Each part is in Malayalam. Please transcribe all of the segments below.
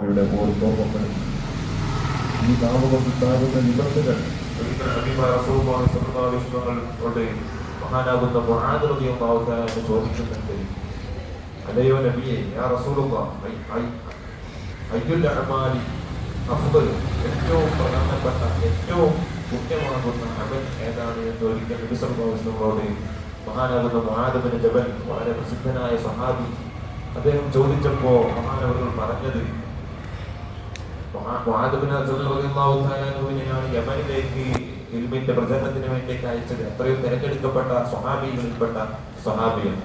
അവരുടെ ഓർമ്മപ്പെടുത്തി ഈ നാവ് കൊണ്ടുണ്ടാകുന്ന നിബന്ധകൾ മഹാനാകുന്ന മുആദ് റളിയല്ലാഹു തആല ചോദിക്കുന്നുണ്ട്, അല്ലയോ നബിയെ, യാ റസൂലുള്ളാഹ്, അയ്യുൽ അഅമാലി അഫ്ദൽ, ഏറ്റവും പ്രധാനപ്പെട്ട ഏറ്റവും പുണ്യമാകുന്ന അമൽ ഏതാണ് എന്ന് ഒരിക്കൽ നബി സല്ലല്ലാഹു അലൈഹി വസല്ലമയോട് മഹാനാകുന്ന മുആദ് ബിൻ ജബൽ, വളരെ പ്രസിദ്ധനായ സഹാബി, അദ്ദേഹം ചോദിച്ചപ്പോൾ മഹാനവറുകൾ പറഞ്ഞത്, മുആദ് ബിൻ ജബൽ റളിയല്ലാഹു തആല അൻഹുവിനെയാണ് യമനിലേക്ക് ഇൽമിന്റെ പ്രചരണത്തിന് വേണ്ടിയിട്ട് അയച്ചത്. എത്രയോ തിരഞ്ഞെടുക്കപ്പെട്ട സ്വഹാബികളിൽപ്പെട്ട സ്വഹാബിയാണ്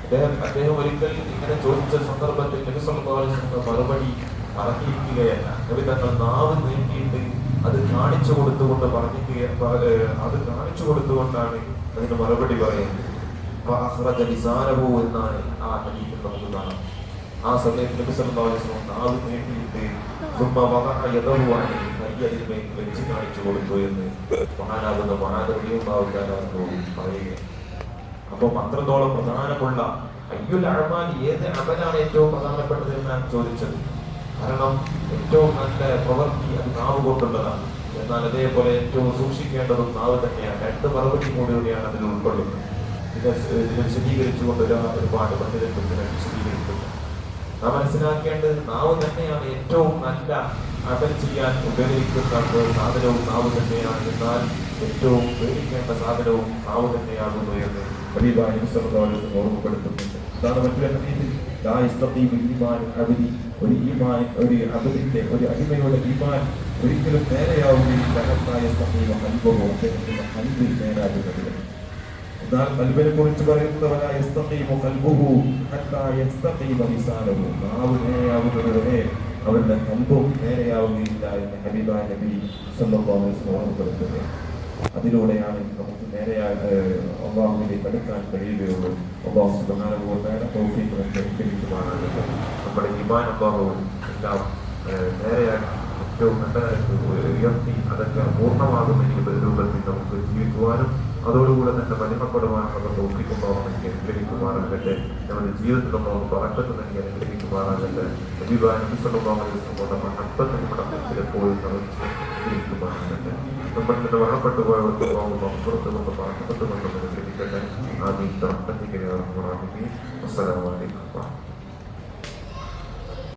അദ്ദേഹം ഒരിക്കൽ ഇങ്ങനെ ചോദിച്ച സന്ദർഭത്തിൽ നബി സല്ലല്ലാഹു അലൈഹി വസല്ലം മറുപടി പറഞ്ഞിരിക്കുകയല്ല. നബി തങ്ങൾ നാവ് നീട്ടിയിട്ട് അത് കാണിച്ചു കൊടുത്തുകൊണ്ടാണ് അതിന് മറുപടി പറയുന്നത്. എന്നാണ് ആ ഹദീസിൽ നമുക്ക് കാണാം. ആ സമയത്ത് നബി സല്ലല്ലാഹു അലൈഹി വസല്ലം നാവ് നീട്ടിയിട്ട് അതിന്മേൽ വെച്ച് കാണിച്ചു കൊടുത്തു എന്ന് മഹാനാകുന്ന മുആദ് റളിയല്ലാഹു തആല പറയുക. അപ്പം അത്രത്തോളം പ്രധാനമുള്ള അയ്യുൽ അഅമാൽ, ഏത് അമലാണ് ഏറ്റവും പ്രധാനപ്പെട്ടത് എന്നാണ് ചോദിച്ചത്. കാരണം ഏറ്റവും നല്ല പ്രവൃത്തി അത് നാവ് കൊണ്ടുള്ളതാണ്. എന്നാൽ അതേപോലെ ഏറ്റവും സൂക്ഷിക്കേണ്ടതും നാവ് തന്നെയാണ്. രണ്ട് മറുപടി കൂടിയാണ് അതിൽ ഉൾക്കൊള്ളുന്നത്. ഇതിനെ വിശദീകരിച്ചുകൊണ്ട് ഒരുപാട് പണ്ഡിതന്മാർ വിശദീകരിക്കുന്നു. നാം മനസ്സിലാക്കേണ്ടത് നാവ് തന്നെയാണ് ഏറ്റവും നല്ല അമൽ ചെയ്യാൻ ഉപയോഗിക്കുന്ന സാധനവും നാവ് തന്നെയാണ്. എന്നാൽ ഏറ്റവും പേടിക്കേണ്ട സാധനവും നാവ് തന്നെയാകുന്നു എന്ന് ഹബീബായ നബി സല്ലല്ലാഹു അലൈഹി വസല്ലം ഓർമ്മപ്പെടുത്തുന്നുണ്ട്. അതാണ് മറ്റൊരു ഹദീസിൽ ഒരു അബദിന്റെ ഒരു അടിമയുടെ ഈമാൻ ഒരിക്കലും നേരെയാവുകയില്ല. നേരാകുന്നതിന് എന്നാൽ കൽബിനെ കുറിച്ച് പറയുന്നത് നാവ് നേരെയാവുന്നത് വരെ അവരുടെ കൽബും നേരെയാവുകയില്ല എന്ന് ഹബീബായ നബി സല്ലല്ലാഹു അലൈഹി വസല്ലം ഓർമ്മപ്പെടുത്തുന്നത്. അതിലൂടെയാണ് നമുക്ക് നേരെയായ അല്ലാഹുവിലേക്ക് അടുക്കാൻ കഴിയുകയുള്ളൂ. അല്ലാഹു സുബ്ഹാനഹു വ തആല തൗഫീഖ് നൽകുമാറാകട്ടെ. നമ്മുടെ ഈമാൻ അല്ലാഹുവും എല്ലാം നേരെയാക്കി ഏറ്റവും നല്ല നിലക്ക് ഉയർത്തി അതൊക്കെ പൂർണ്ണമാകുന്ന രൂപത്തിൽ നമുക്ക് ജീവിക്കുവാനും അതോടുകൂടെ തന്നെ മഹിമപ്പെടുവാനും അത് തൗഫീഖുള്ളാഹു നമുക്ക് അനുഗ്രഹിക്കുമാറാകട്ടെ. നമ്മുടെ ജീവിതത്തിൽ നമുക്ക് ബറക്കത്ത് നൽകി അനുഗ്രഹിക്കുമാറാകട്ടെ. ഹബീബായ നബി സല്ലല്ലാഹു അലൈഹി വസല്ലം മഹബ്ബത്ത് നമ്മുടെ മനസ്സിൽ എപ്പോഴും അനുഗ്രഹിക്കുമാറാകട്ടെ. നമ്മളിൽ മരണപ്പെട്ടു പോയവർക്ക് മഹ്ഫറത്ത് കൊണ്ട് ബറക്കത്ത് കൊണ്ട് അനുഗ്രഹിക്കട്ടെ. ആമീൻ. അസ്സലാമു അലൈക്കും.